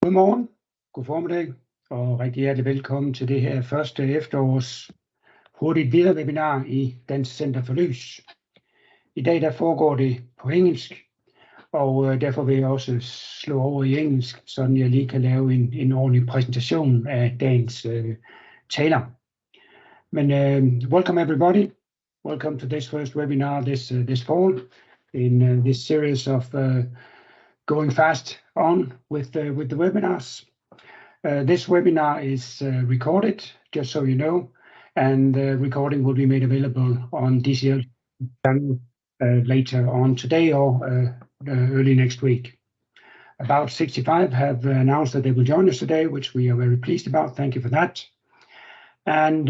Godmorgen, god formiddag og rigtig hjertelig velkommen til det her første efterårs hurtigt videre-webinar i Dansk Center for Lys. I dag der foregår det på engelsk, og derfor vil jeg også slå over i engelsk, så jeg lige kan lave en ordentlig præsentation af dagens taler. Men welcome everybody. Welcome to this first webinar this fall in this series of going fast on with the webinars. This webinar is recorded, just so you know, and the recording will be made available on disse channel later on today or early next week. About 65 have announced that they will join us today, which we are very pleased about. Thank you for that. And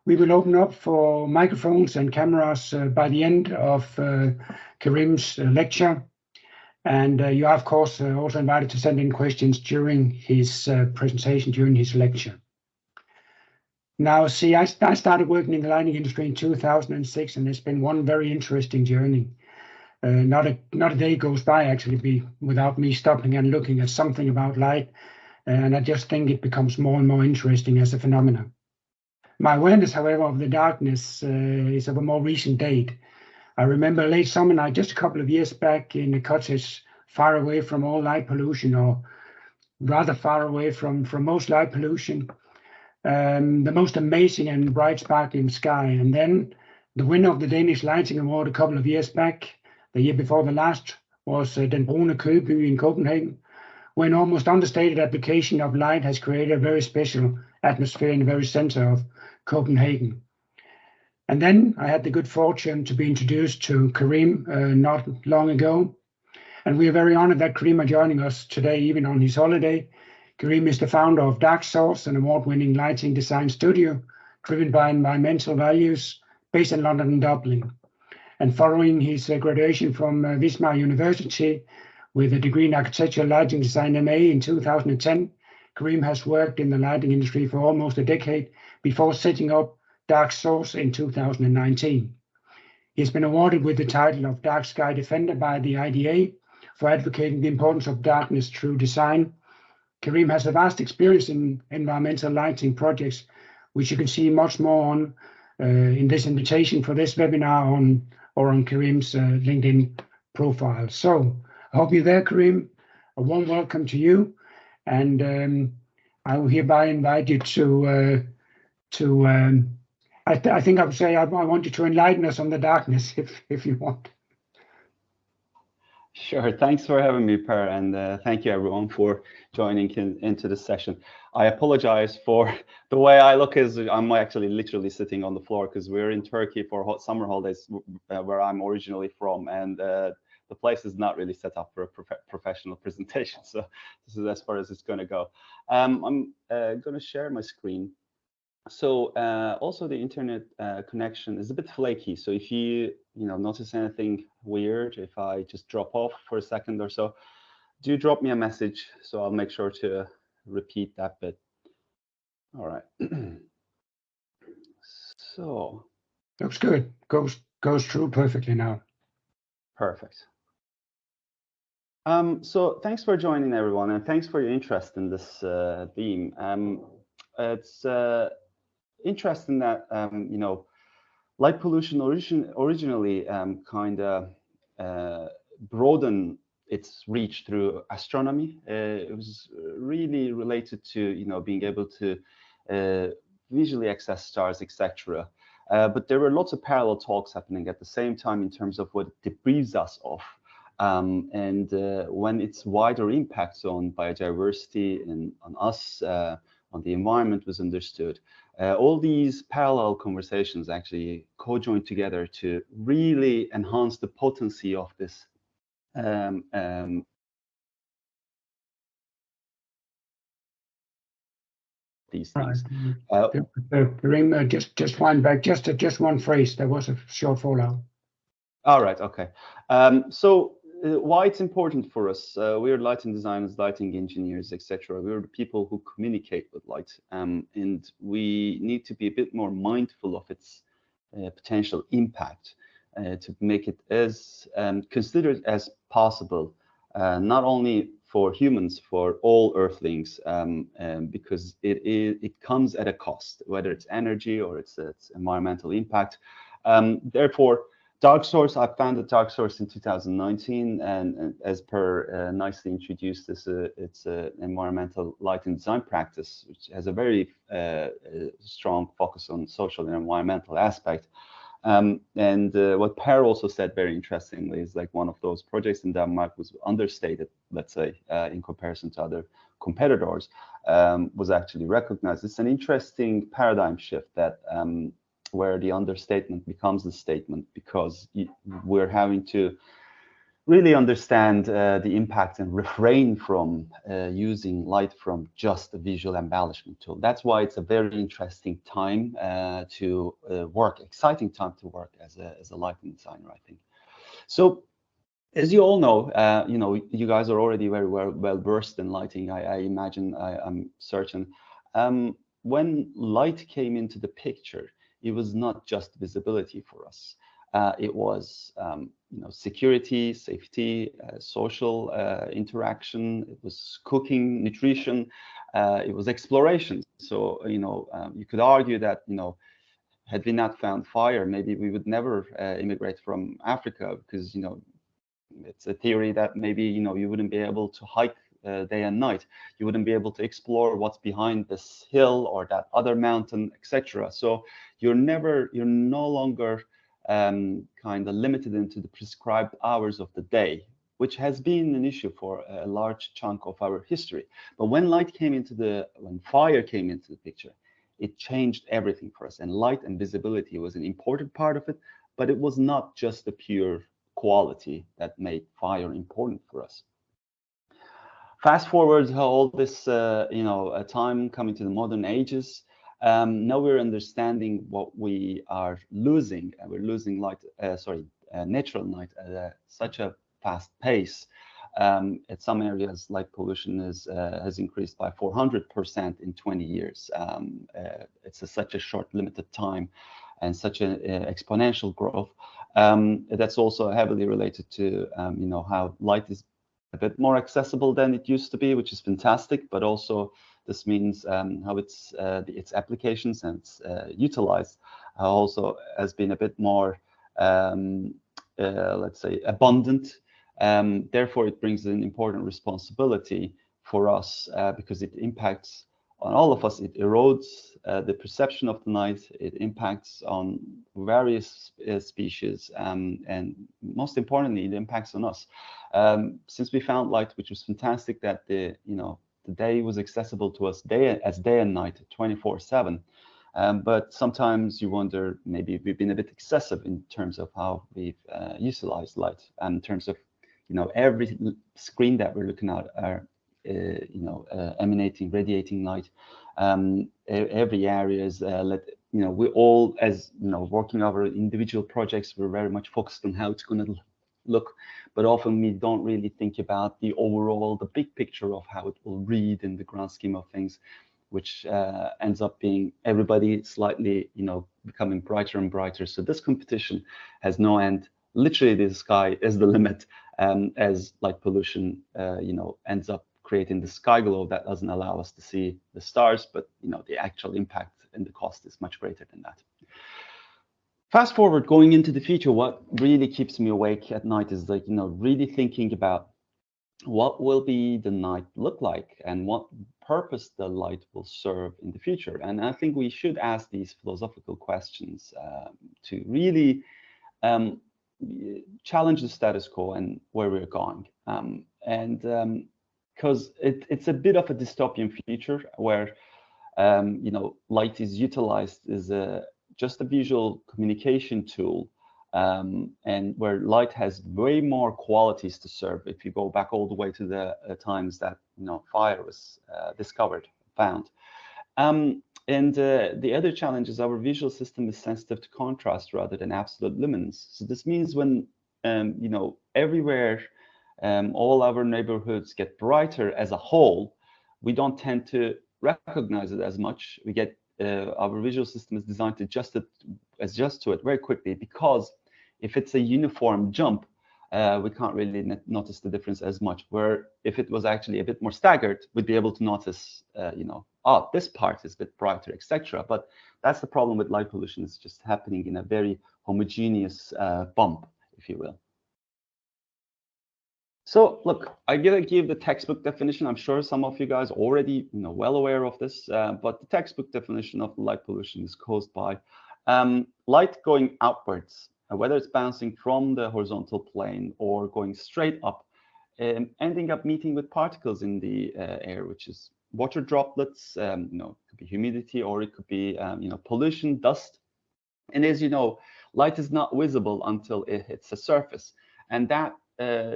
we will open up for microphones and cameras by the end of Kerem's lecture. And you are, of course, also invited to send in questions during his presentation, during his lecture. Now, see, I started working in the lighting industry in 2006, and it's been one very interesting journey. Not a day goes by, actually, without me stopping and looking at something about light. And I just think it becomes more and more interesting as a phenomenon. My awareness, however, of the darkness is of a more recent date. I remember late summer night, just a couple of years back, in a cottage far away from all light pollution, or rather far away from most light pollution. The most amazing and bright sparkling sky. And then the winner of the Danish Lighting Award a couple of years back, the year before the last, was Den Brune Køby in Copenhagen, where an almost understated application of light has created a very special atmosphere in the very center of Copenhagen. And then I had the good fortune to be introduced to Kerem not long ago. And we are very honored that Kerem is joining us today, even on his holiday. Kerem is the founder of Dark Source, an award-winning lighting design studio driven by environmental values based in London and Dublin. And following his graduation from Wismar University with a degree in architectural lighting design MA in 2010, Kerem has worked in the lighting industry for almost a decade before setting up Dark Source in 2019. He has been awarded with the title of Dark Sky Defender by the IDA for advocating the importance of darkness through design. Kerem has a vast experience in environmental lighting projects, which you can see much more on in this invitation for this webinar on Kerem's LinkedIn profile. So I hope you're there, Kerem. A warm welcome to you, and I will hereby invite you to I think I would say I want you to enlighten us on the darkness, if you want. Sure. Thanks for having me, Per, and thank you everyone for joining into this session. I apologize for the way I look, as I'm actually literally sitting on the floor because we're in Turkey for summer holidays, where I'm originally from, and the place is not really set up for a professional presentation. So this is as far as it's going to go. I'm going to share my screen. So also the internet connection is a bit flaky. So if you notice anything weird, if I just drop off for a second or so, do drop me a message. So I'll make sure to repeat that bit. All right. So looks good. Goes through perfectly now. Perfect. So thanks for joining, everyone, and thanks for your interest in this theme. It's interesting that light pollution originally kind of broadened its reach through astronomy. It was really related to being able to visually access stars, etc. But there were lots of parallel talks happening at the same time in terms of what it deprives us of, and when its wider impacts on biodiversity and on us, on the environment, was understood. All these parallel conversations actually co-joined together to really enhance the potency of this these things. Kerem, just wind back, just one phrase. There was a short fallout. All right. Okay. So why it's important for us? We're lighting designers, lighting engineers, etc. We're the people who communicate with light, and we need to be a bit more mindful of its potential impact to make it as considered as possible, not only for humans, for all earthlings, because it comes at a cost, whether it's energy or it's environmental impact. Therefore, Dark Source, I founded Dark Source in 2019, and as per nicely introduced, it's an environmental light and design practice, which has a very strong focus on social and environmental aspect. What Per also said very interestingly is like one of those projects in Denmark was understated, let's say, in comparison to other competitors, was actually recognized. It's an interesting paradigm shift that where the understatement becomes the statement, because we're having to really understand the impact and refrain from using light from just a visual embellishment tool. That's why it's a very interesting time to work, exciting time to work as a lighting designer, I think. So, as you all know, you guys are already very well versed in lighting. I imagine, I'm certain. When light came into the picture, it was not just visibility for us. It was security, safety, social interaction. It was cooking, nutrition. It was exploration. So you could argue that had we not found fire, maybe we would never immigrate from Africa, because it's a theory that maybe you wouldn't be able to hike day and night. You wouldn't be able to explore what's behind this hill or that other mountain, etc. So you're no longer kind of limited into the prescribed hours of the day, which has been an issue for a large chunk of our history. But when fire came into the picture, it changed everything for us. And light and visibility was an important part of it, but it was not just the pure quality that made fire important for us. Fast forward all this, time coming to the modern ages. Now we're understanding what we are losing. We're losing natural light at such a fast pace. At some areas, light pollution has increased by 400% in 20 years. It's such a short, limited time, and such an exponential growth. That's also heavily related to how light is a bit more accessible than it used to be, which is fantastic. But also this means how its applications and its utilized also has been a bit more, let's say, abundant. Therefore, it brings an important responsibility for us because it impacts on all of us. It erodes the perception of the night. It impacts on various species, and most importantly, it impacts on us. Since we found light, which was fantastic, that the day was accessible to us day and night, 24/7. But sometimes you wonder, maybe we've been a bit excessive in terms of how we've utilized light, and in terms of every screen that we're looking at are emanating, radiating light. Every area is we all, as working over individual projects, we're very much focused on how it's going to look, but often we don't really think about the overall, the big picture of how it will read in the grand scheme of things, which ends up being everybody slightly becoming brighter and brighter. So this competition has no end. Literally, the sky is the limit, as light pollution ends up creating the sky glow that doesn't allow us to see the stars, but the actual impact and the cost is much greater than that. Fast forward, going into the future, what really keeps me awake at night is really thinking about what will be the night look like and what purpose the light will serve in the future. And I think we should ask these philosophical questions to really challenge the status quo and where we're going. Because it's a bit of a dystopian future where light is utilized as just a visual communication tool, and where light has way more qualities to serve. If you go back all the way to the times that fire was found. And the other challenge is our visual system is sensitive to contrast rather than absolute lumens. So this means when everywhere all our neighborhoods get brighter as a whole, we don't tend to recognize it as much. We get our visual system is designed to adjust to it very quickly, because if it's a uniform jump, we can't really notice the difference as much. Where if it was actually a bit more staggered, we'd be able to notice, oh, this part is a bit brighter, etc. But that's the problem with light pollution. It's just happening in a very homogeneous bump, if you will. So look, I'm gonna give the textbook definition. I'm sure some of you guys already well aware of this, but the textbook definition of light pollution is caused by light going outwards, whether it's bouncing from the horizontal plane or going straight up, ending up meeting with particles in the air, which is water droplets, it could be humidity, or it could be pollution, dust. And as you know, light is not visible until it hits the surface, and that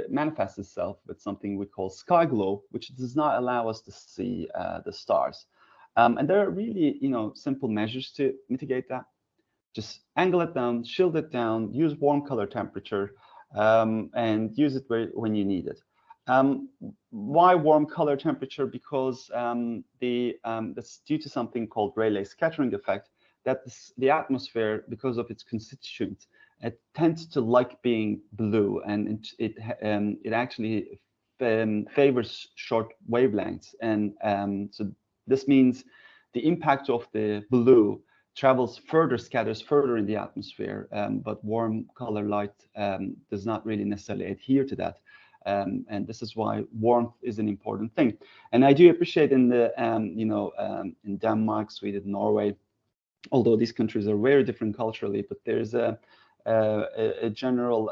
manifests itself with something we call sky glow, which does not allow us to see the stars. And there are really simple measures to mitigate that. Just angle it down, shield it down, use warm color temperature, and use it when you need it. Why warm color temperature? Because that's due to something called Rayleigh scattering effect, that the atmosphere, because of its constituents, it tends to like being blue, and it actually favors short wavelengths. And so this means the impact of the blue travels further, scatters further in the atmosphere, but warm color light does not really necessarily adhere to that. And this is why warmth is an important thing. And I do appreciate in the in Denmark, Sweden, Norway, although these countries are very different culturally, but there's a general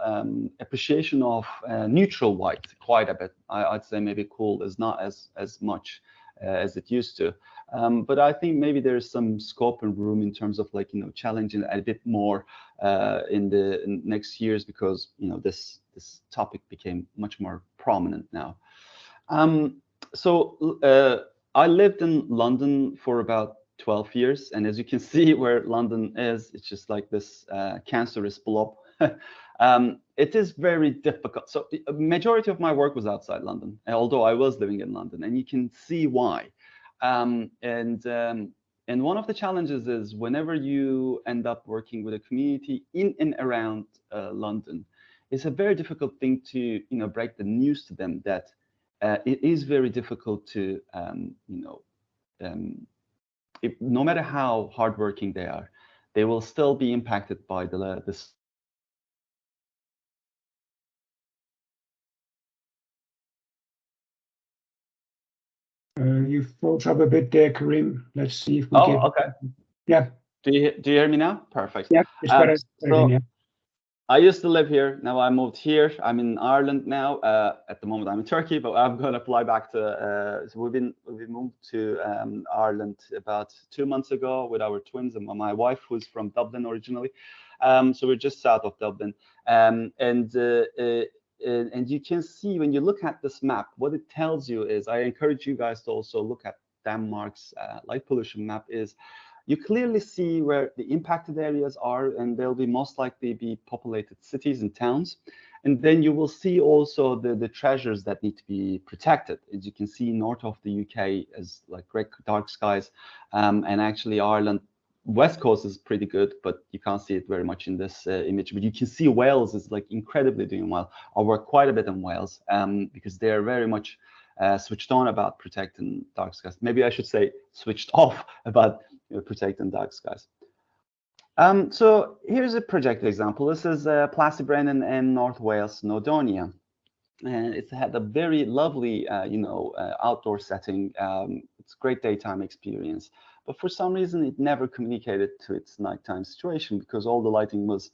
appreciation of neutral white quite a bit. I'd say maybe cool is not as much as it used to, but I think maybe there's some scope and room in terms of challenging a bit more in the next years, because this topic became much more prominent now. So I lived in London for about 12 years, and as you can see where London is, it's just like this cancerous blob. It is very difficult. So the majority of my work was outside London, although I was living in London, and you can see why. And one of the challenges is whenever you end up working with a community in and around London, it's a very difficult thing to break the news to them that it is very difficult to no matter how hardworking they are, they will still be impacted by this. You froze up a bit there, Kerem. Let's see if we get. Okay. Yeah. Do you hear me now? Perfect. Yeah, it's better. So yeah. I used to live here. Now I moved here. I'm in Ireland now. At the moment, I'm in Turkey, but I'm going to fly back to. So we moved to Ireland about 2 months ago with our twins and my wife, who's from Dublin originally. So we're just south of Dublin, and you can see when you look at this map, what it tells you is, I encourage you guys to also look at Denmark's light pollution map. Is you clearly see where the impacted areas are, and they'll be most likely be populated cities and towns. And then you will see also the treasures that need to be protected. As you can see, north of the UK is like great dark skies, and actually Ireland, west coast is pretty good, but you can't see it very much in this image. But you can see Wales is like incredibly doing well. I work quite a bit in Wales because they're very much switched on about protecting dark skies. Maybe I should say switched off about protecting dark skies. So here's a project example. This is Plastibrennan in North Wales, Snowdonia. And it's had a very lovely, outdoor setting. It's a great daytime experience. But for some reason, it never communicated to its nighttime situation, because all the lighting was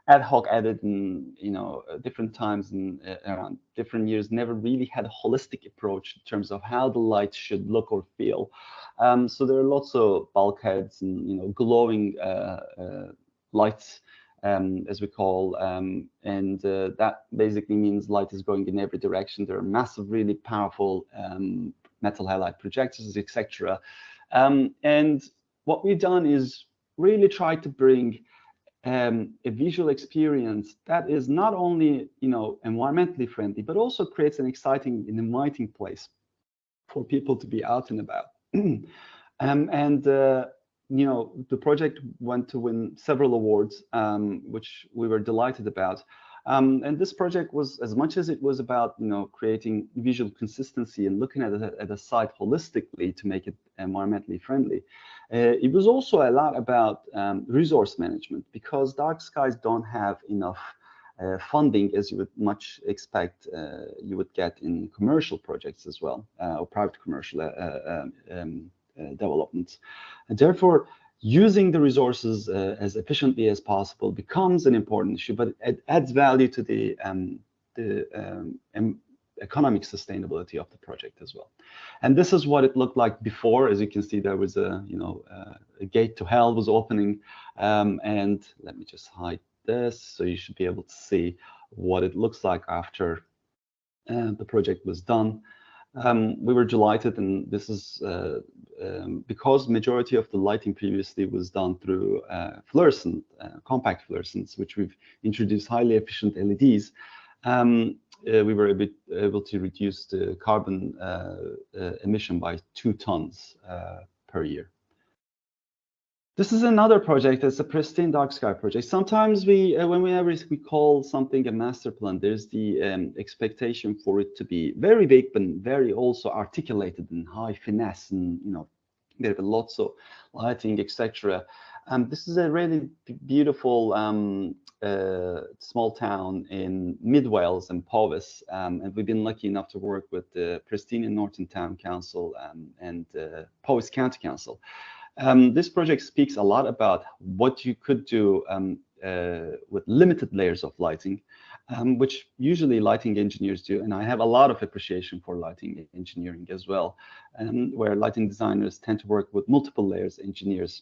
ad hoc added in different times and around different years, never really had a holistic approach in terms of how the light should look or feel. So there are lots of bulkheads and glowing lights, as we call, and that basically means light is going in every direction. There are massive, really powerful metal halide projectors, etc. And what we've done is really try to bring a visual experience that is not only environmentally friendly, but also creates an exciting and inviting place for people to be out and about. The project went to win several awards, which we were delighted about. And this project was, as much as it was about creating visual consistency and looking at a site holistically to make it environmentally friendly, it was also a lot about resource management, because dark skies don't have enough funding as you would much expect you would get in commercial projects as well, or private commercial developments. And therefore, using the resources as efficiently as possible becomes an important issue, but it adds value to the economic sustainability of the project as well. And this is what it looked like before. As you can see, there was a gate to hell was opening, and let me just hide this so you should be able to see what it looks like after the project was done. We were delighted, and this is because majority of the lighting previously was done through fluorescent, compact fluorescents, which we've introduced highly efficient LEDs. We were able to reduce the carbon emission by 2 tons per year. This is another project. It's a pristine dark sky project. Sometimes whenever we call something a master plan, there's the expectation for it to be very big, but very also articulated and high finesse, and there are lots of lighting, etc. This is a really beautiful small town in mid Wales and Powys, and we've been lucky enough to work with the Pristine and Norton Town Council and Powys County Council. This project speaks a lot about what you could do with limited layers of lighting, which usually lighting engineers do. And I have a lot of appreciation for lighting engineering as well, where lighting designers tend to work with multiple layers. Engineers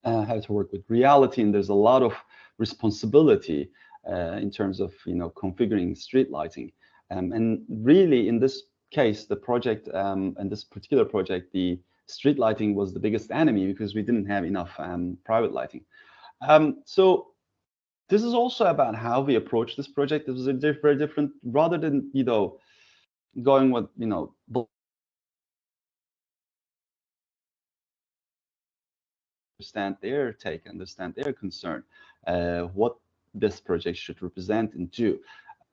have to work with reality, and there's a lot of responsibility in terms of configuring street lighting. And really, in this case, the project and this particular project, the street lighting was the biggest enemy, because we didn't have enough private lighting. So this is also about how we approach this project. It was very different, rather than going with understand their take, understand their concern, what this project should represent and do.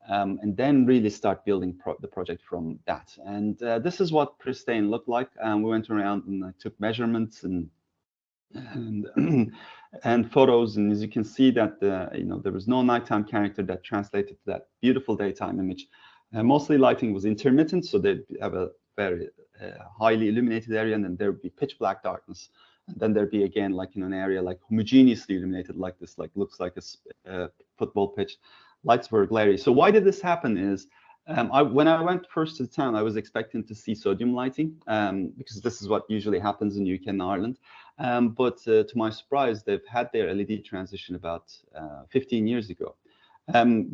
And then really start building the project from that. And this is what Pristine looked like. We went around and I took measurements and photos. And as you can see that there was no nighttime character that translated to that beautiful daytime image. Mostly lighting was intermittent, so they'd have a very highly illuminated area, and then there would be pitch black darkness. And then there'd be again an area like homogeneously illuminated like this, looks like a football pitch. Lights were glary. So why did this happen is, when I went first to the town, I was expecting to see sodium lighting, because this is what usually happens in UK and Ireland. But to my surprise, they've had their LED transition about 15 years ago.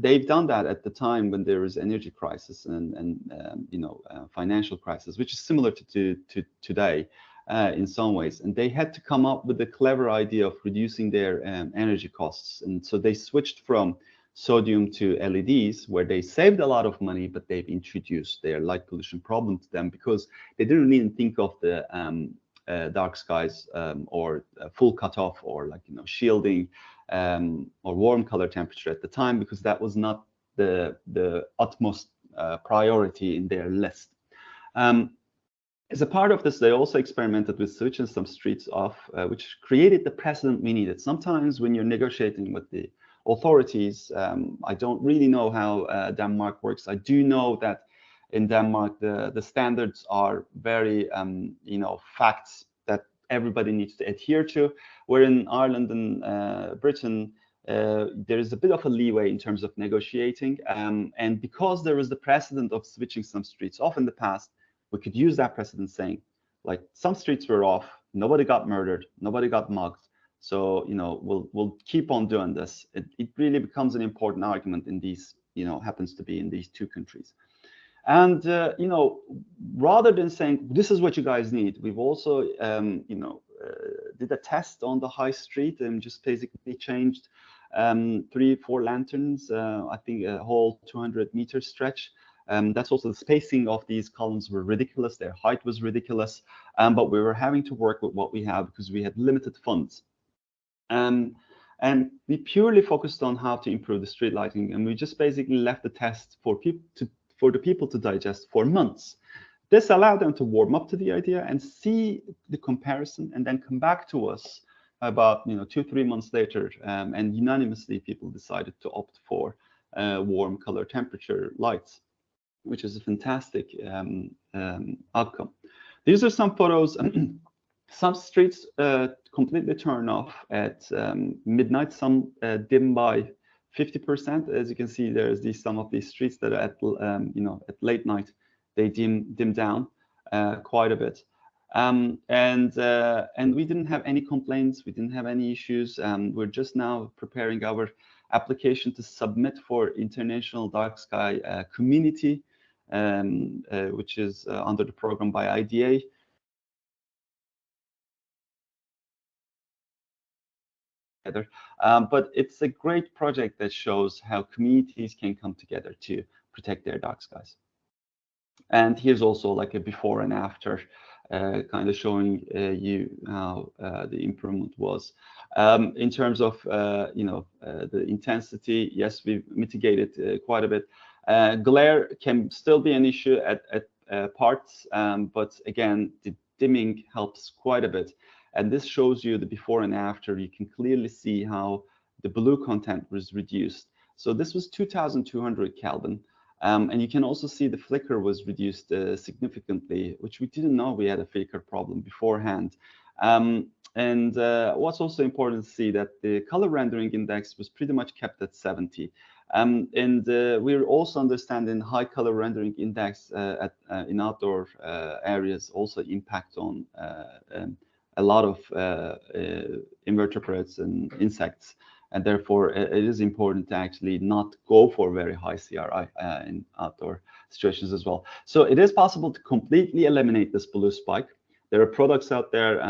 They've done that at the time when there was energy crisis and financial crisis, which is similar to today in some ways. And they had to come up with a clever idea of reducing their energy costs. And so they switched from sodium to LEDs, where they saved a lot of money, but they've introduced their light pollution problem to them, because they didn't even think of the dark skies or full cutoff, or shielding or warm color temperature at the time, because that was not the utmost priority in their list. As a part of this, they also experimented with switching some streets off, which created the precedent we needed. Sometimes when you're negotiating with the authorities, I don't really know how Denmark works. I do know that in Denmark, the standards are very, facts that everybody needs to adhere to. Where in Ireland and Britain, there is a bit of a leeway in terms of negotiating. And because there was the precedent of switching some streets off in the past, we could use that precedent saying, some streets were off, nobody got murdered, nobody got mugged. So, we'll keep on doing this. It really becomes an important argument in these, happens to be in these two countries. And, rather than saying, this is what you guys need, we've also, did a test on the high street and just basically changed 3-4 lanterns, I think a whole 200-meter stretch. That's also the spacing of these columns were ridiculous. Their height was ridiculous. But we were having to work with what we have because we had limited funds. And we purely focused on how to improve the street lighting, and we just basically left the test for the people to digest for months. This allowed them to warm up to the idea and see the comparison, and then come back to us about 2-3 months later, and unanimously people decided to opt for warm color temperature lights, which is a fantastic outcome. These are some photos. Some streets completely turn off at midnight, some dim by 50%. As you can see, there's some of these streets that are at at late night, they dim down quite a bit. And we didn't have any complaints, we didn't have any issues. We're just now preparing our application to submit for International Dark Sky Community, which is under the program by IDA. But it's a great project that shows how communities can come together to protect their dark skies. And here's also like a before and after, kind of showing you how the improvement was. In terms of the intensity, yes, we've mitigated quite a bit. Glare can still be an issue at parts, but again, the dimming helps quite a bit. And this shows you the before and after. You can clearly see how the blue content was reduced. So this was 2200 Kelvin. And you can also see the flicker was reduced significantly, which we didn't know we had a flicker problem beforehand. And what's also important to see that the color rendering index was pretty much kept at 70. And we're also understanding high color rendering index in outdoor areas also impact on a lot of invertebrates and insects. And therefore, it is important to actually not go for very high CRI in outdoor situations as well. So it is possible to completely eliminate this blue spike. There are products out there,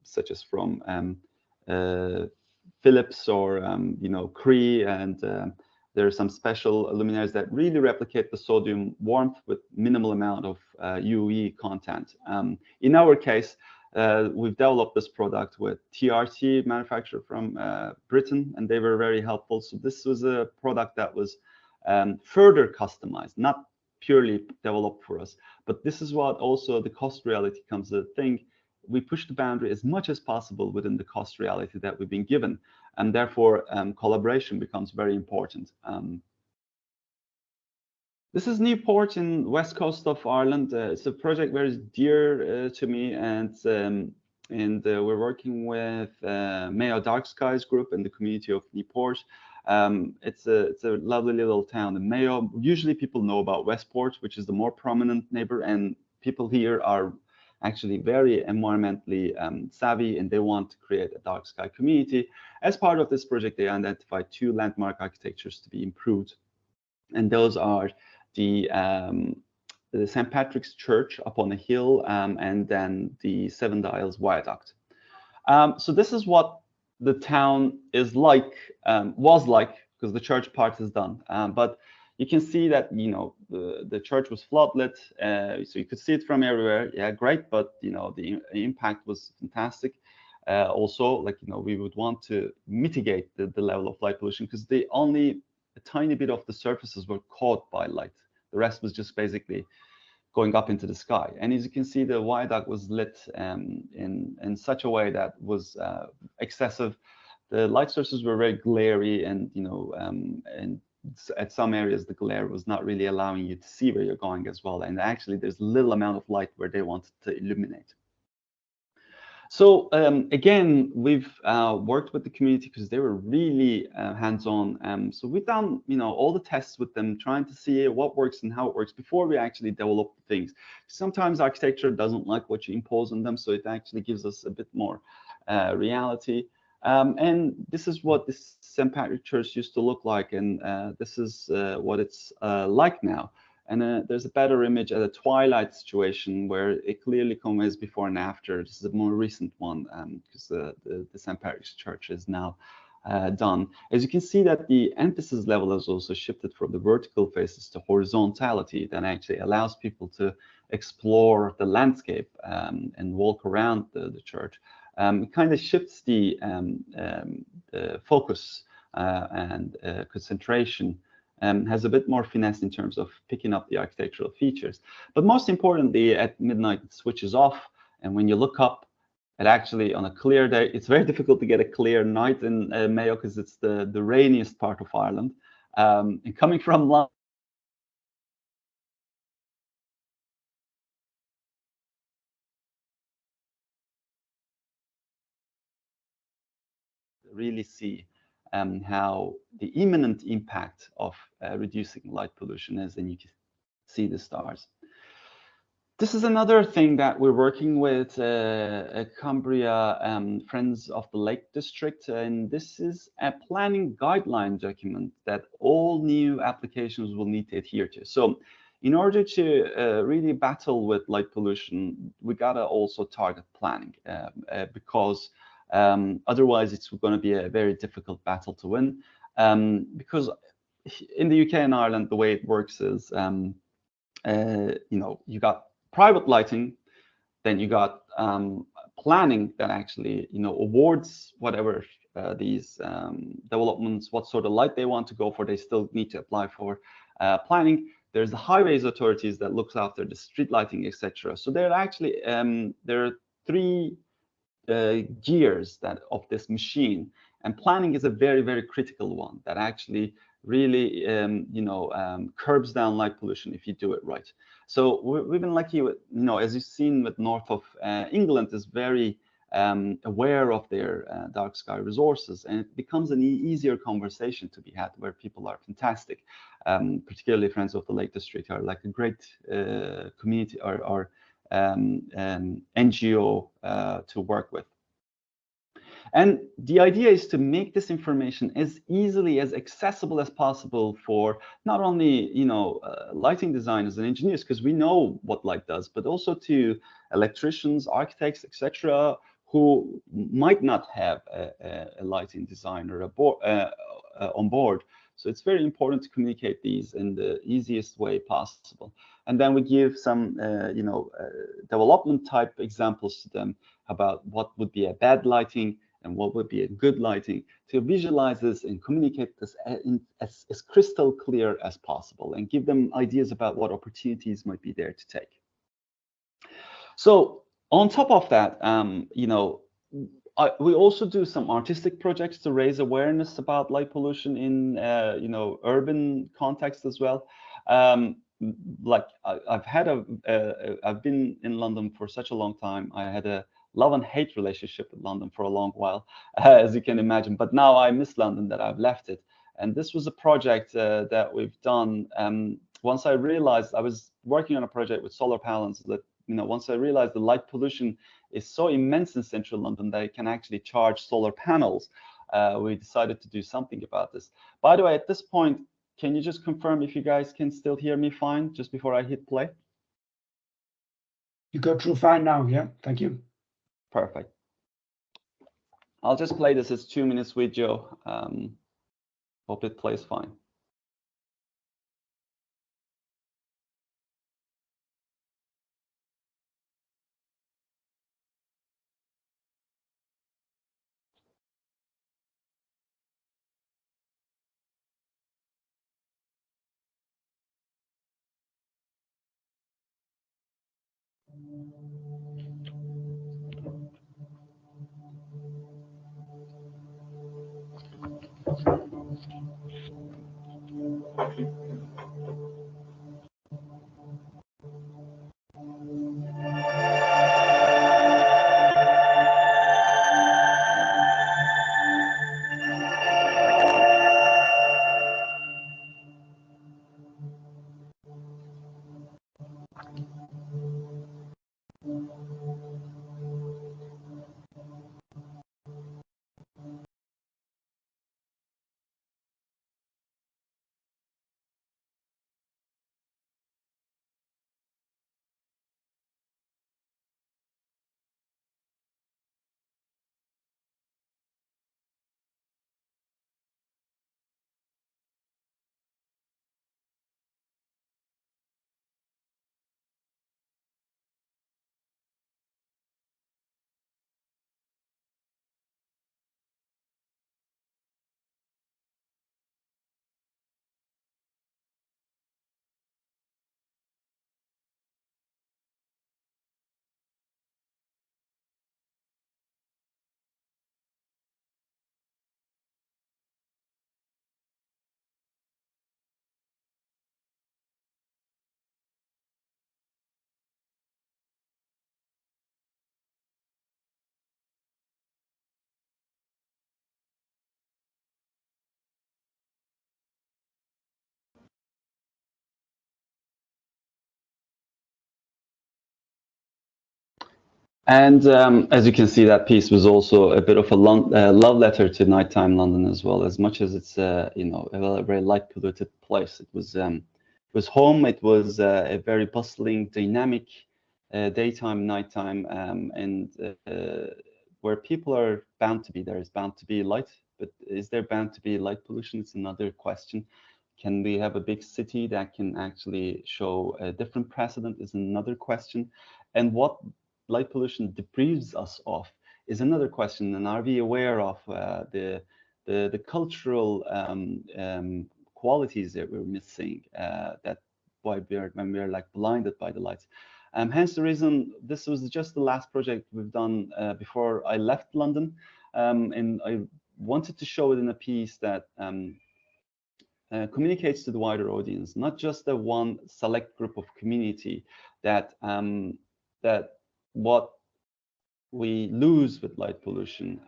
such as from Philips or Cree, and there are some special luminaires that really replicate the sodium warmth with minimal amount of UV content. In our case, we've developed this product with TRT manufacturer from Britain, and they were very helpful. So this was a product that was further customized, not purely developed for us. But this is what also the cost reality comes to think. We push the boundary as much as possible within the cost reality that we've been given, and therefore collaboration becomes very important. This is Newport in west coast of Ireland. It's a project very dear to me, and we're working with Mayo Dark Skies group and the community of Newport. It's a lovely little town in Mayo. Usually people know about Westport, which is the more prominent neighbor, and people here are actually very environmentally savvy, and they want to create a dark sky community. As part of this project, they identified 2 landmark architectures to be improved, and those are the St. Patrick's Church up on a hill, and then the Seven Dials Viaduct. So this is what the town is like, was like, because the church part is done. But you can see that the church was floodlit, so you could see it from everywhere. Yeah, great, but the impact was fantastic. Also, we would want to mitigate the level of light pollution, because only a tiny bit of the surfaces were caught by light. The rest was just basically going up into the sky. And as you can see, the viaduct was lit in such a way that was excessive. The light sources were very glary, and and at some areas the glare was not really allowing you to see where you're going as well. And actually, there's little amount of light where they wanted to illuminate. So again, we've worked with the community because they were really hands-on. So we've done all the tests with them, trying to see what works and how it works before we actually develop things. Sometimes architecture doesn't like what you impose on them, so it actually gives us a bit more reality. And this is what this St. Patrick Church used to look like, and this is what it's like now. And there's a better image at a twilight situation where it clearly conveys before and after. This is a more recent one, because the St. Patrick's Church is now done. As you can see, that the emphasis level has also shifted from the vertical faces to horizontality. That actually allows people to explore the landscape and walk around the church. it kind of shifts the focus and concentration, has a bit more finesse in terms of picking up the architectural features. But most importantly, at midnight, it switches off. And when you look up, it actually, on a clear day, it's very difficult to get a clear night in Mayo because it's the rainiest part of Ireland. And coming from London, really see how the imminent impact of reducing light pollution is, and you can see the stars. This is another thing that we're working with Cumbria Friends of the Lake District, and this is a planning guideline document that all new applications will need to adhere to. So in order to really battle with light pollution, we gotta also target planning because otherwise it's going to be a very difficult battle to win. Because in the UK and Ireland, the way it works is, you got private lighting, then you got planning that actually, awards whatever these developments, what sort of light they want to go for. They still need to apply for planning. There's the highways authorities that looks after the street lighting, etc. So there are actually there are three gears of this machine, and planning is a very, very critical one that actually really curbs down light pollution if you do it right. So we've been lucky with, as you've seen with north of England is very aware of their dark sky resources, and it becomes an easier conversation to be had where people are fantastic. Particularly Friends of the Lake District are like a great community or NGO to work with. And the idea is to make this information as easily as accessible as possible for not only lighting designers and engineers, because we know what light does, but also to electricians, architects, etc., who might not have a lighting designer on board. So it's very important to communicate these in the easiest way possible. And then we give some, development type examples to them about what would be a bad lighting and what would be a good lighting, to visualize this and communicate this as crystal clear as possible, and give them ideas about what opportunities might be there to take. So on top of that, we also do some artistic projects to raise awareness about light pollution in urban context as well. Like I've been in London for such a long time. I had a love and hate relationship with London for a long while, as you can imagine. But now I miss London, that I've left it. And this was a project that we've done. Once I realized, I was working on a project with solar panels that, once I realized the light pollution is so immense in central London that it can actually charge solar panels, we decided to do something about this. By the way, at this point, can you just confirm if you guys can still hear me fine just before I hit play? You go through fine now, yeah, thank you. Perfect. I'll just play this as 2 minutes video. Hope it plays fine. And as you can see, that piece was also a bit of a love letter to nighttime London as well. As much as it's you know, a very light polluted place, it was home. It was a very bustling, dynamic daytime, nighttime, and where people are bound to be. There is bound to be light, but is there bound to be light pollution? It's another question. Can we have a big city that can actually show a different precedent? Is another question. And what light pollution deprives us of is another question. And are we aware of the cultural qualities that we're missing? That why when we're like blinded by the lights. Hence the reason this was just the last project we've done before I left London, and I wanted to show it in a piece that communicates to the wider audience, not just the one select group of community that that what we lose with light pollution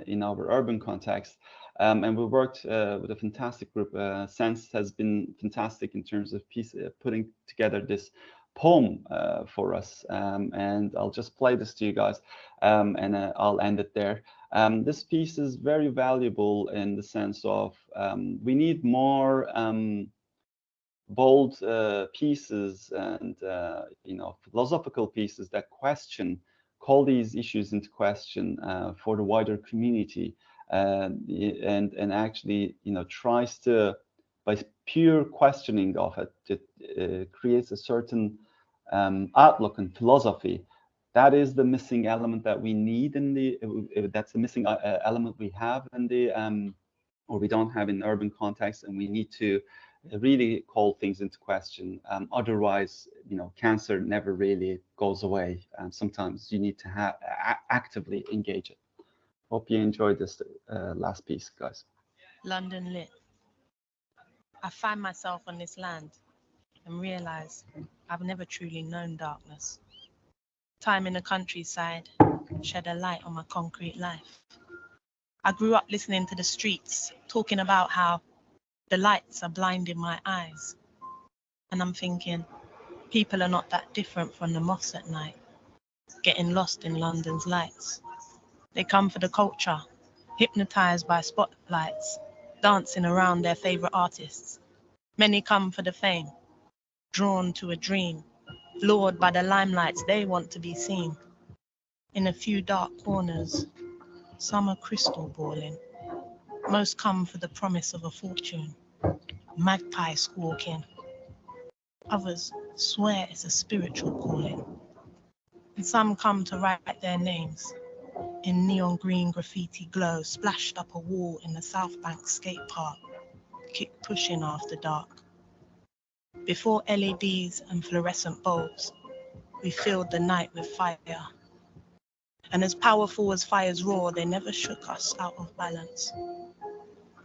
in our urban context. And we worked with a fantastic group. Sense has been fantastic in terms of putting together this poem for us. And I'll just play this to you guys, and I'll end it there. This piece is very valuable in the sense of we need more bold pieces and you know, philosophical pieces that call these issues into question for the wider community, and actually, you know, tries to, by pure questioning of it, it creates a certain outlook and philosophy. That is the missing element that we need in the. That's the missing element we have in the, or we don't have in urban context, and we need to really call things into question. Otherwise, you know, cancer never really goes away, and sometimes you need to actively engage it. Hope you enjoyed this last piece, guys. London lit. I find myself on this land and realize I've never truly known darkness. Time in the countryside shed a light on my concrete life. I grew up listening to the streets talking about how the lights are blinding my eyes. And I'm thinking, people are not that different from the moths at night, getting lost in London's lights. They come for the culture, hypnotized by spotlights, dancing around their favorite artists. Many come for the fame, drawn to a dream, lured by the limelights they want to be seen. In a few dark corners, some are crystal balling. Most come for the promise of a fortune, magpie squawking. Others swear it's a spiritual calling. And some come to write their names in neon green graffiti glow splashed up a wall in the South Bank skate park, keep pushing after dark. Before LEDs and fluorescent bulbs, we filled the night with fire. And as powerful as fire's roar, they never shook us out of balance.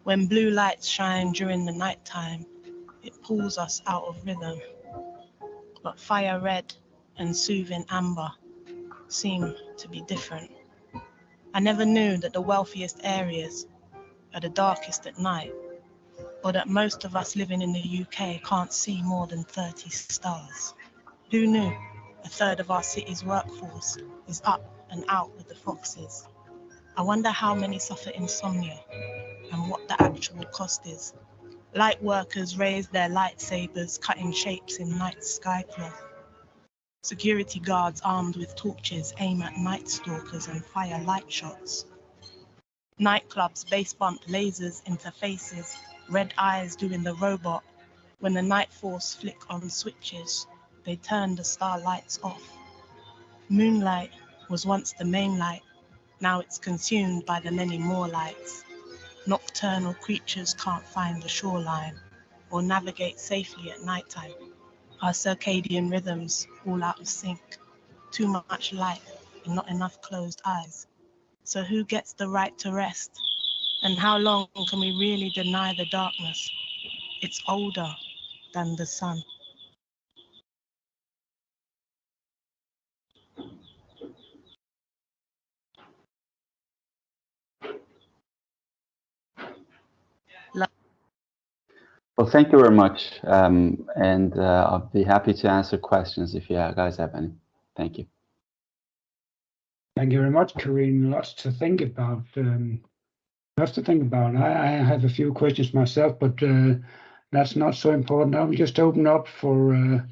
When blue lights shine during the nighttime, it pulls us out of rhythm. But fire red and soothing amber seem to be different. I never knew that the wealthiest areas are the darkest at night, or that most of us living in the UK can't see more than 30 stars. Who knew a third of our city's workforce is up and out with the foxes? I wonder how many suffer insomnia and what the actual cost is. Light workers raise their lightsabers, cutting shapes in night sky cloth. Security guards armed with torches aim at night stalkers and fire light shots. Nightclubs bass bump lasers into faces, red eyes doing the robot. When the night force flick on switches, they turn the starlights off. Moonlight was once the main light, now it's consumed by the many more lights. Nocturnal creatures can't find the shoreline or navigate safely at nighttime. Our circadian rhythms all out of sync. Too much light and not enough closed eyes. So who gets the right to rest? And how long can we really deny the darkness? It's older than the sun. Well, thank you very much. And I'll be happy to answer questions if you guys have any. Thank you. Thank you very much, Kerem. Lots to think about. I have a few questions myself, but that's not so important. I will just open up for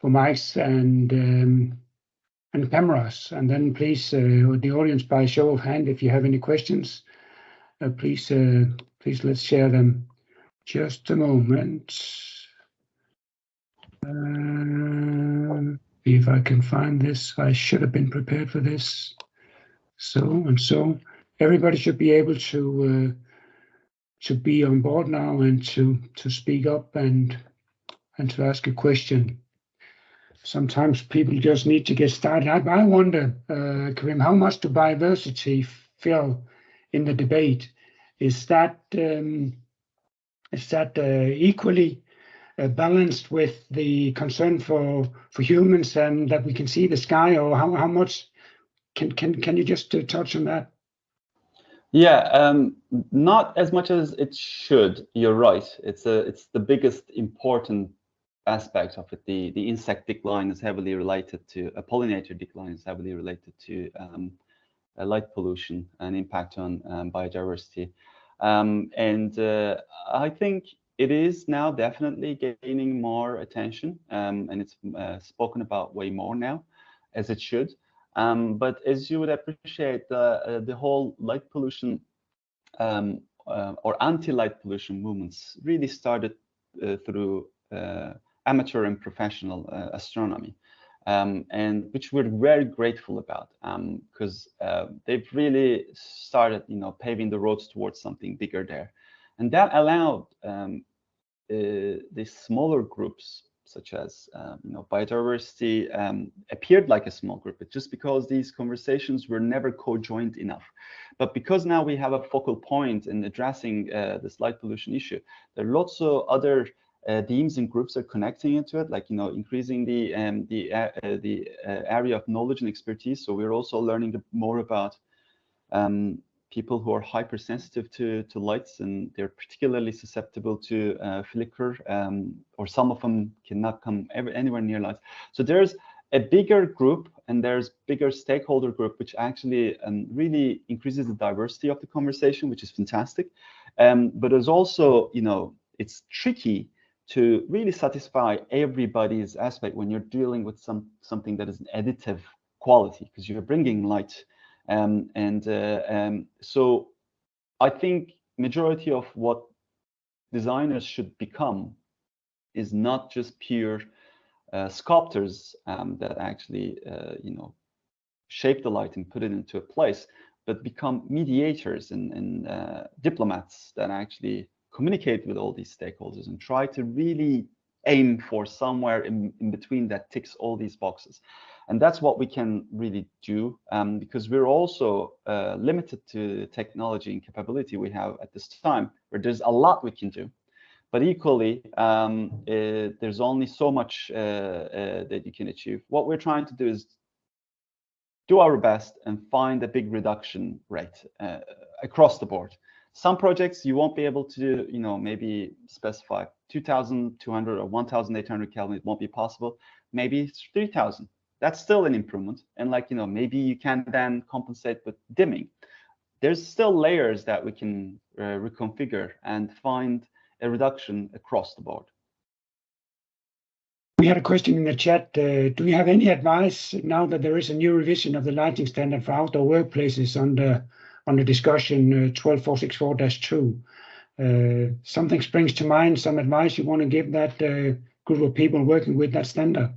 mics and cameras, and then please, the audience, by show of hand, if you have any questions, please let's share them. Just a moment. See if I can find this. I should have been prepared for this. So everybody should be able to be on board now and to speak up and to ask a question. Sometimes people just need to get started. I wonder, Kerem, how much do diversity fill in the debate? Is that equally balanced with the concern for humans and that we can see the sky, or how much can you just touch on that? Yeah, not as much as it should. You're right. It's the biggest important aspect of it. The insect decline is heavily related to a pollinator decline is heavily related to light pollution and impact on biodiversity. And I think it is now definitely gaining more attention, and it's spoken about way more now, as it should. But as you would appreciate, the whole light pollution or anti-light pollution movements really started through amateur and professional astronomy, and which we're very grateful about, because they've really started, paving the roads towards something bigger there, and that allowed these smaller groups, such as biodiversity, appeared like a small group. It's just because these conversations were never co-joined enough. But because now we have a focal point in addressing this light pollution issue, there are lots of other themes and groups are connecting into it, like increasing the area of knowledge and expertise. So we're also learning more about people who are hypersensitive to lights, and they're particularly susceptible to flicker, or some of them cannot come anywhere near lights. So there's a bigger group and there's bigger stakeholder group, which actually really increases the diversity of the conversation, which is fantastic. But there's also, it's tricky to really satisfy everybody's aspect when you're dealing with something that is an additive quality, because you're bringing light. So I think majority of what designers should become is not just pure sculptors that actually shape the light and put it into a place, but become mediators and diplomats that actually communicate with all these stakeholders and try to really aim for somewhere in between that ticks all these boxes. And that's what we can really do, because we're also limited to technology and capability we have at this time, where there's a lot we can do. But equally, there's only so much that you can achieve. What we're trying to do is do our best and find a big reduction rate across the board. Some projects you won't be able to, maybe specify 2,200 or 1,800 Kelvin. It won't be possible. Maybe it's 3,000. That's still an improvement. And maybe you can then compensate with dimming. There's still layers that we can reconfigure and find a reduction across the board. We had a question in the chat. Do you have any advice now that there is a new revision of the lighting standard for outdoor workplaces under discussion 12464-2? Something springs to mind, some advice you want to give that group of people working with that standard?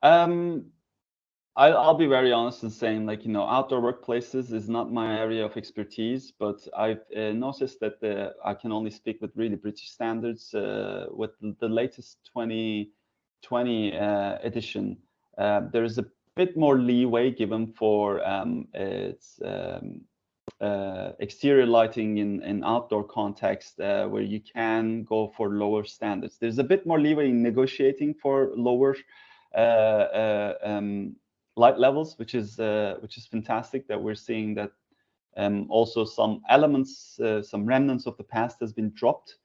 I'll be very honest in saying, outdoor workplaces is not my area of expertise, but I've noticed that I can only speak with really British standards. With the latest 2020 edition, there is a bit more leeway given for its exterior lighting in outdoor context, where you can go for lower standards. There's a bit more leeway in negotiating for lower light levels, which is fantastic. That we're seeing that also some elements, some remnants of the past has been dropped.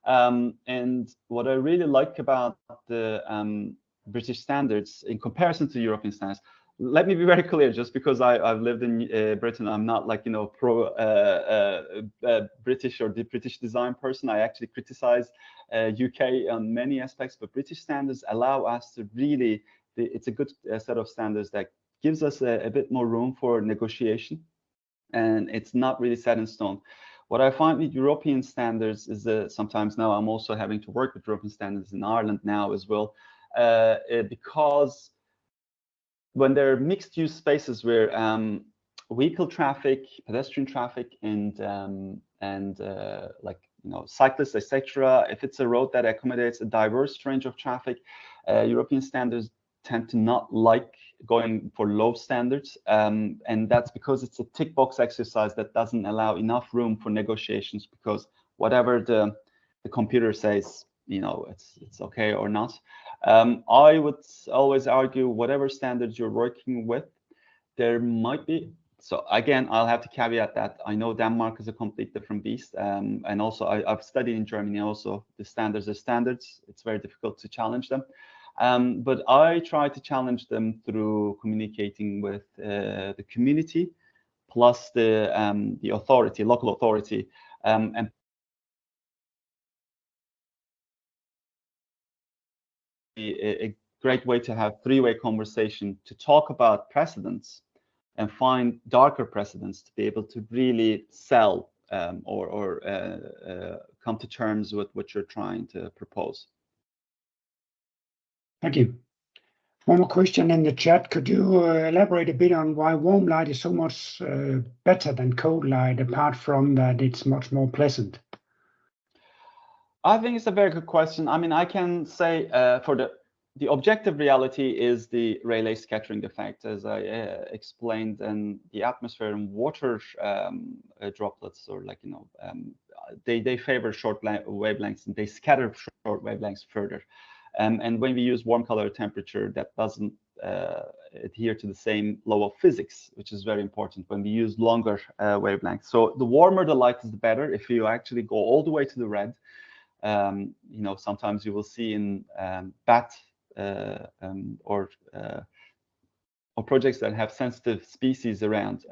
And what I really like about the British standards in comparison to European standards, let me be very clear, just because I've lived in Britain, I'm not like, pro British or the British design person. I actually criticize UK on many aspects, but British standards allow us to really, it's a good set of standards that gives us a bit more room for negotiation, and it's not really set in stone. What I find with European standards is that sometimes now I'm also having to work with European standards in Ireland now as well, because when there are mixed use spaces where vehicle traffic, pedestrian traffic, and like, cyclists, etc., if it's a road that accommodates a diverse range of traffic, European standards tend to not like going for low standards, and that's because it's a tick box exercise that doesn't allow enough room for negotiations, because whatever the computer says, it's okay or not. I would always argue whatever standards you're working with, there might be. So again, I'll have to caveat that I know Denmark is a complete different beast, and also I've studied in Germany. Also, the standards are standards. It's very difficult to challenge them, but I try to challenge them through communicating with the community, plus the authority, local authority, and a great way to have three-way conversation to talk about precedents and find darker precedents to be able to really sell or come to terms with what you're trying to propose. Thank you. One more question in the chat. Could you elaborate a bit on why warm light is so much better than cold light, apart from that it's much more pleasant? I think it's a very good question. I mean, I can say for the objective reality is the Rayleigh scattering effect, as I explained, and the atmosphere and water droplets, or like, they favor short wavelengths, and they scatter short wavelengths further. And when we use warm color temperature, that doesn't adhere to the same law of physics, which is very important when we use longer wavelengths. So the warmer the light is, the better. If you actually go all the way to the red, sometimes you will see in bat or projects that have sensitive species around,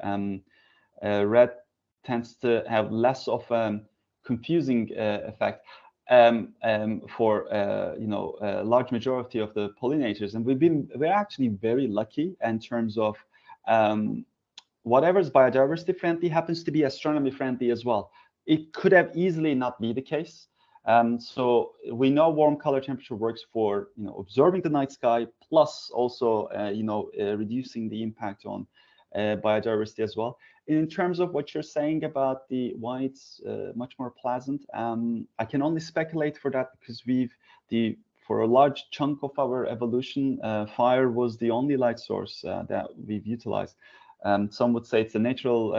red tends to have less of a confusing effect for a large majority of the pollinators. And we're actually very lucky in terms of whatever's biodiversity friendly happens to be astronomy friendly as well. It could have easily not be the case. So we know warm color temperature works for observing the night sky, plus also reducing the impact on biodiversity as well. In terms of what you're saying about why it's much more pleasant, I can only speculate for that, because for a large chunk of our evolution, fire was the only light source that we've utilized. Some would say it's a natural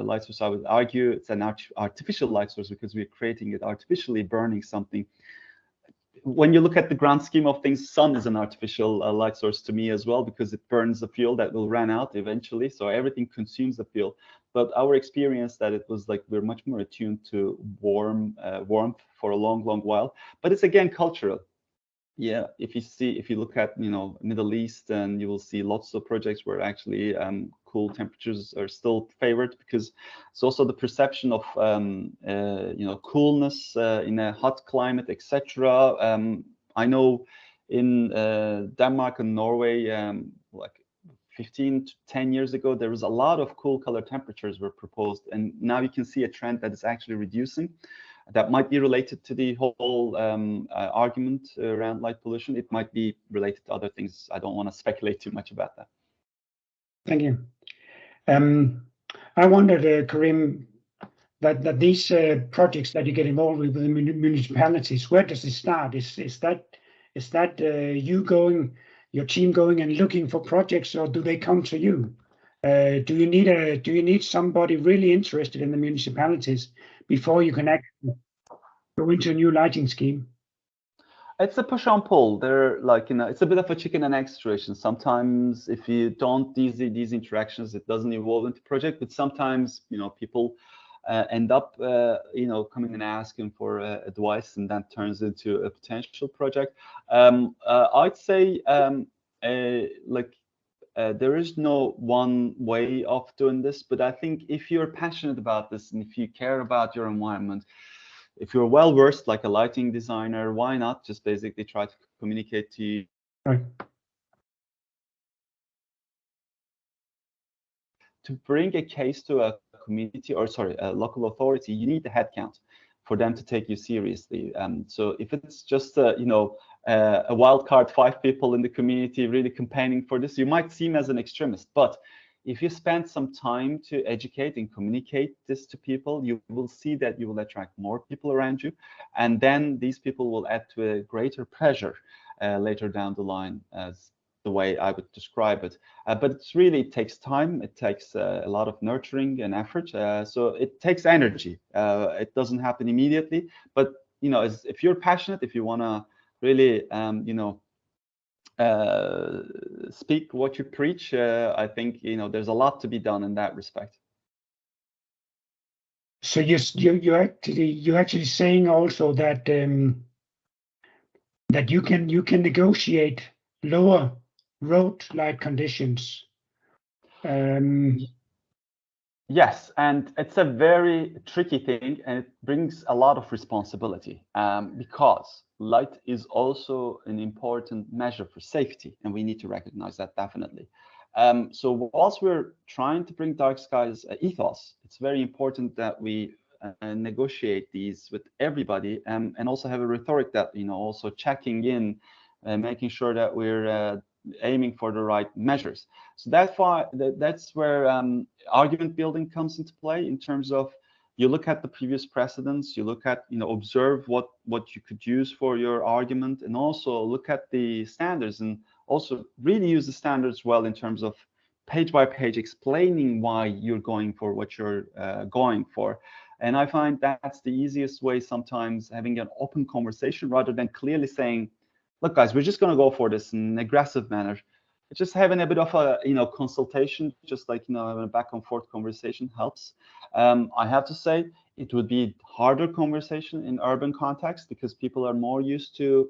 light source. I would argue it's an artificial light source, because we're creating it artificially, burning something. When you look at the grand scheme of things, sun is an artificial light source to me as well, because it burns the fuel that will run out eventually. So everything consumes the fuel. But our experience that it was like we're much more attuned to warmth for a long, long while. But it's again cultural. Yeah, if you look at Middle East, and you will see lots of projects where actually cool temperatures are still favored, because it's also the perception of coolness in a hot climate, etc. I know in Denmark and Norway, like 15 to 10 years ago, there was a lot of cool color temperatures were proposed, and now you can see a trend that is actually reducing. That might be related to the whole argument around light pollution. It might be related to other things. I don't want to speculate too much about that. Thank you. I wondered, Kerem, that these projects that you get involved with the municipalities, where does it start? Is that your team going and looking for projects, or do they come to you? Do you need somebody really interested in the municipalities before you can actually go into a new lighting scheme? It's a push and pull. They're like, it's a bit of a chicken and egg situation. Sometimes if you don't these interactions, it doesn't evolve into project. But sometimes people end up coming and asking for advice, and that turns into a potential project. I'd say like there is no one way of doing this, but I think if you're passionate about this and if you care about your environment, if you're well versed like a lighting designer, why not just basically try to communicate to you. Right. To bring a case to a community, or sorry, a local authority, you need a headcount for them to take you seriously. So if it's just you know, a wild card, 5 people in the community really campaigning for this, you might seem as an extremist. But if you spend some time to educate and communicate this to people, you will see that you will attract more people around you, and then these people will add to a greater pressure later down the line, as the way I would describe it. But it's really, it takes time, it takes a lot of nurturing and effort, so it takes energy. It doesn't happen immediately, but you know, if you're passionate, if you want to really you know, speak what you preach, I think, you know, there's a lot to be done in that respect. So you're actually saying also that that you can negotiate lower road light conditions. Yes, and it's a very tricky thing, and it brings a lot of responsibility, because light is also an important measure for safety, and we need to recognize that definitely. So whilst we're trying to bring dark skies ethos, it's very important that we negotiate these with everybody, and also have a rhetoric that, you know, also checking in, making sure that we're aiming for the right measures. So that's where argument building comes into play, in terms of you look at the previous precedents, you look at, you know, observe what you could use for your argument, and also look at the standards, and also really use the standards well in terms of page by page explaining why you're going for what you're going for. And I find that's the easiest way sometimes, having an open conversation rather than clearly saying, look guys, we're just going to go for this in an aggressive manner. Just having a bit of a, you know, consultation, just like, you know, having a back and forth conversation helps. I have to say it would be harder conversation in urban context, because people are more used to,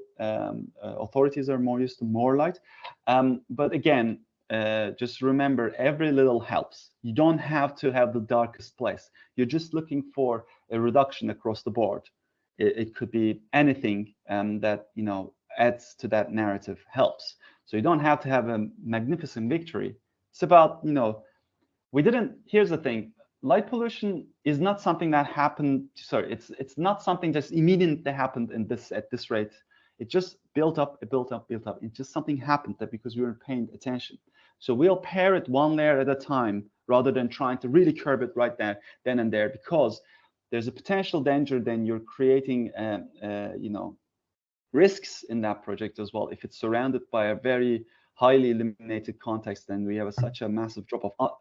authorities are more used to more light. But again, just remember, every little helps. You don't have to have the darkest place. You're just looking for a reduction across the board. It could be anything that, you know, adds to that narrative helps. So you don't have to have a magnificent victory. It's about, you know, here's the thing, light pollution is not something that happened, sorry, it's not something just immediately happened at this rate. It just built up, it built up. It just something happened that because we weren't paying attention. So we'll pair it one layer at a time, rather than trying to really curb it right there, then and there, because there's a potential danger then you're creating, you know, risks in that project as well. If it's surrounded by a very highly illuminated context, then we have such a massive drop off.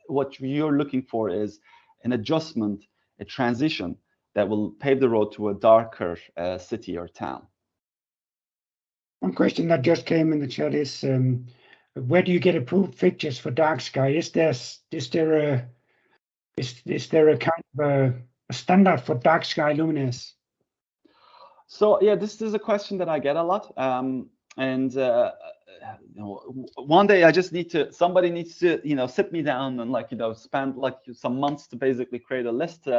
What you're looking for is an adjustment, a transition that will pave the road to a darker city or town. One question that just came in the chat is, where do you get approved fixtures for dark sky? Is there a kind of a standard for dark sky luminaires? So yeah, this is a question that I get a lot, and you know, one day I just somebody needs to, you know, sit me down and, like, you know, spend like some months to basically create a list.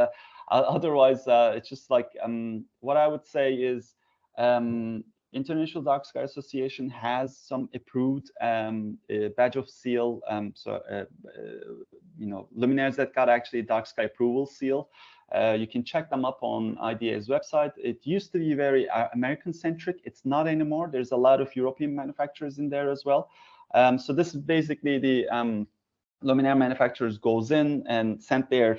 Otherwise, it's just like, what I would say is, International Dark Sky Association has some approved badge of seal, you know, luminaires that got actually a dark sky approval seal. You can check them up on IDA's website. It used to be very American-centric. It's not anymore. There's a lot of European manufacturers in there as well. So this is basically the luminaire manufacturers goes in and sent their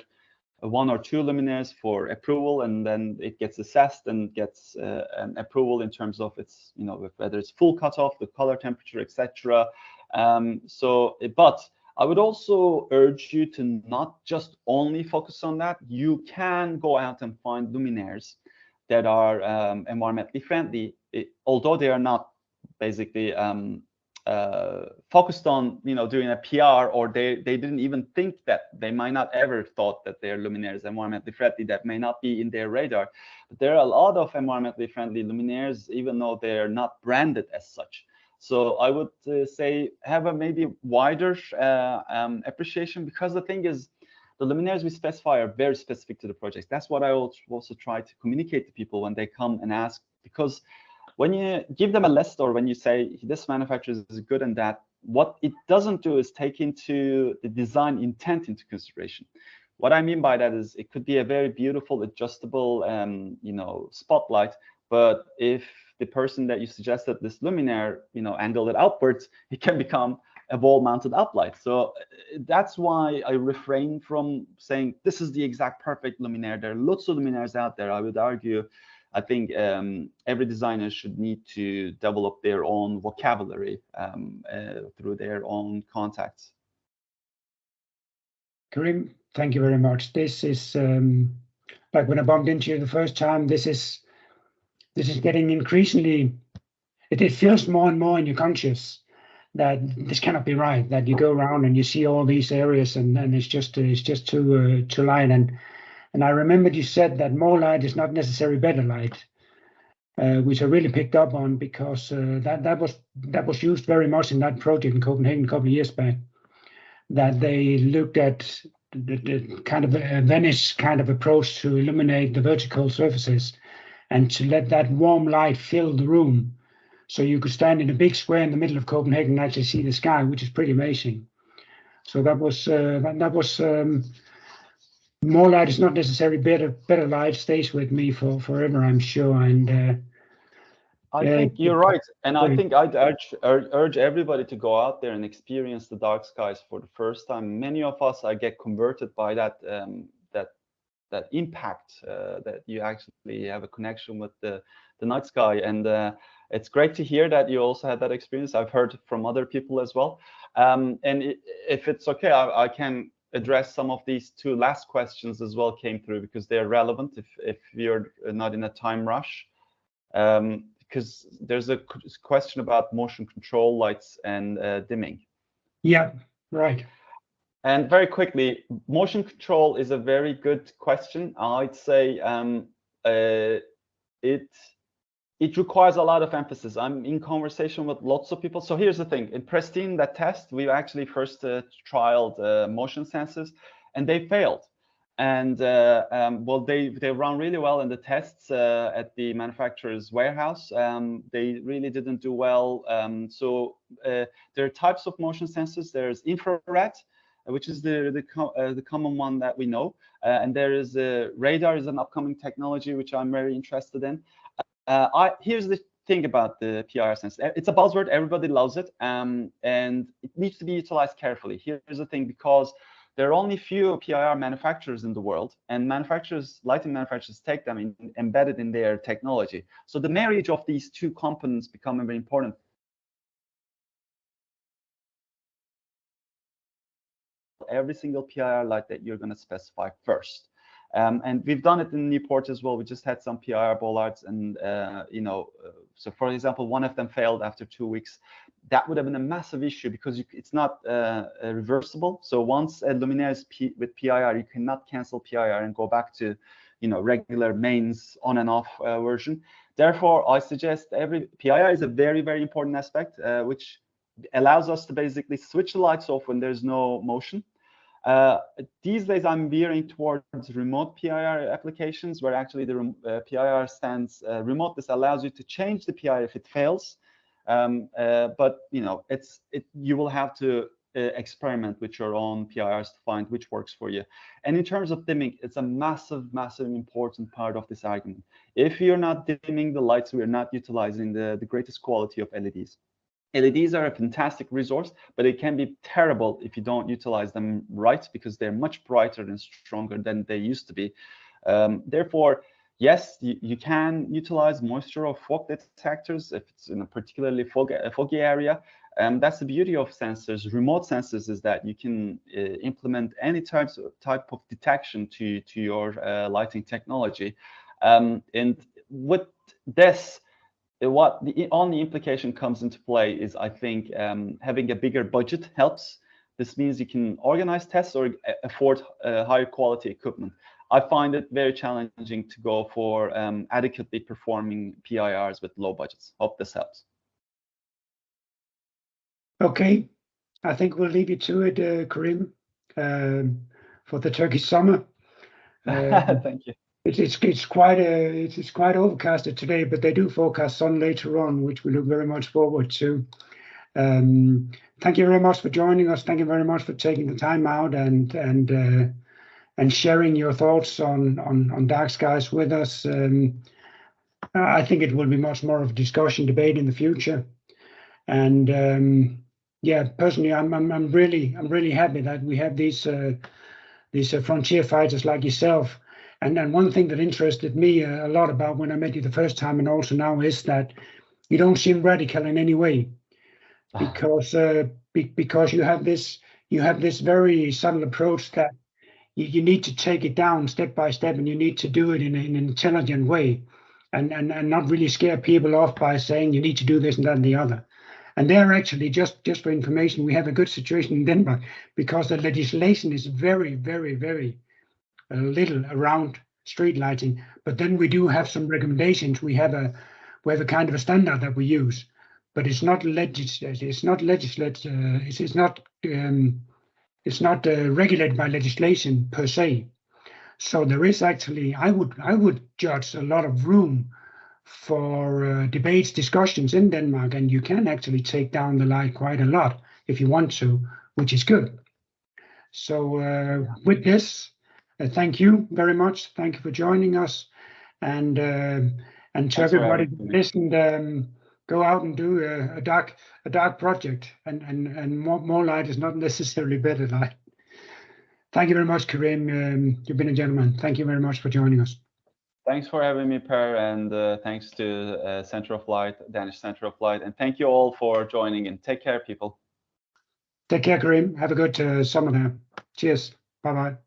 1 or 2 luminaires for approval, and then it gets assessed and gets an approval in terms of its, you know, whether it's full cutoff, the color temperature, etc. But I would also urge you to not just only focus on that. You can go out and find luminaires that are environmentally friendly, although they are not basically focused on, you know, doing a PR, or they didn't even think that, they might not ever thought that their luminaires environmentally friendly. That may not be in their radar. But there are a lot of environmentally friendly luminaires, even though they're not branded as such. So I would say have a maybe wider appreciation, because the thing is, the luminaires we specify are very specific to the project. That's what I also try to communicate to people when they come and ask, because when you give them a list, or when you say this manufacturer is good and that, what it doesn't do is take into the design intent into consideration. What I mean by that is it could be a very beautiful adjustable spotlight, but if the person that you suggested this luminaire angle it outwards, it can become a wall-mounted uplight. So that's why I refrain from saying this is the exact perfect luminaire. There are lots of luminaires out there. I would argue, I think every designer should need to develop their own vocabulary through their own contacts. Kerem, thank you very much. This is like when I bumped into you the first time. This is getting increasingly. It feels more and more in your conscious that this cannot be right. That you go around and you see all these areas, and it's just too light. And I remembered you said that more light is not necessarily better light, which I really picked up on, because that was used very much in that project in Copenhagen a couple of years back. That they looked at the kind of a Venice kind of approach to illuminate the vertical surfaces, and to let that warm light fill the room, so you could stand in a big square in the middle of Copenhagen and actually see the sky, which is pretty amazing. So that was more light is not necessarily better light. Stays with me forever, I'm sure. And I think you're right, and I think I'd urge everybody to go out there and experience the dark skies for the first time. Many of us, I get converted by that that impact, that you actually have a connection with the night sky, and it's great to hear that you also had that experience. I've heard from other people as well, and if it's okay, I can address some of these two last questions as well, came through, because they're relevant if you're not in a time rush. Because there's a question about motion control lights and dimming. Yeah, right. And very quickly, motion control is a very good question. I'd say it requires a lot of emphasis. I'm in conversation with lots of people. So here's the thing: in Prestige, that test, we actually first trialed motion sensors, and they failed. And well, they run really well in the tests at the manufacturer's warehouse. They really didn't do well. So there are types of motion sensors. There's infrared, which is the common one that we know, and there is radar is an upcoming technology which I'm very interested in. Here's the thing about the PIR sensor. It's a buzzword. Everybody loves it, and it needs to be utilized carefully. Here's the thing: because there are only few PIR manufacturers in the world, and lighting manufacturers take them embedded in their technology. So the marriage of these two components become very important. Every single PIR light that you're going to specify first. And we've done it in Newport as well. We just had some PIR bollards, and so for example, one of them failed after 2 weeks. That would have been a massive issue, because it's not reversible. So once a luminaire is with PIR, you cannot cancel PIR and go back to regular mains on and off version. Therefore, I suggest PIR is a very, very important aspect, which allows us to basically switch the lights off when there's no motion. These days, I'm veering towards remote PIR applications, where actually the PIR stands remote. This allows you to change the PIR if it fails, but you will have to experiment with your own PIRs to find which works for you. And in terms of dimming, it's a massive, massive important part of this argument. If you're not dimming the lights, we're not utilizing the greatest quality of LEDs. LEDs are a fantastic resource, but it can be terrible if you don't utilize them right, because they're much brighter and stronger than they used to be. Therefore, yes, you can utilize moisture or fog detectors if it's in a particularly foggy area. That's the beauty of sensors, remote sensors, is that you can implement any type of detection to your lighting technology. And with this, what the only implication comes into play is, I think, having a bigger budget helps. This means you can organize tests or afford higher quality equipment. I find it very challenging to go for adequately performing PIRs with low budgets. Hope this helps. Okay, I think we'll leave you to it, Kerem, for the Turkish summer. Thank you. It's quite overcasted today, but they do forecast sun later on, which we look very much forward to. Thank you very much for joining us. Thank you very much for taking the time out and sharing your thoughts on dark skies with us. I think it will be much more of a discussion, debate in the future. And yeah, personally, I'm really happy that we have these frontier fighters like yourself. And one thing that interested me a lot about when I met you the first time and also now is that you don't seem radical in any way, because you have this very subtle approach that you need to take it down step by step, and you need to do it in an intelligent way, and not really scare people off by saying you need to do this and that and the other. And there actually, just for information, we have a good situation in Denmark because the legislation is very, very, very little around street lighting, but then we do have some recommendations. We have a kind of a standard that we use, but it's not regulated by legislation per se. So there is actually, I would judge, a lot of room for debates, discussions in Denmark, and you can actually take down the light quite a lot if you want to, which is good. So with this, thank you very much. Thank you for joining us, and to everybody who listened, go out and do a dark project, and more light is not necessarily better light. Thank you very much, Kerem. You've been a gentleman. Thank you very much for joining us. Thanks for having me, Per, and thanks to Center of Light, Danish Center of Light, and thank you all for joining, and take care, people. Take care, Kerem. Have a good summer there. Cheers. Bye-bye.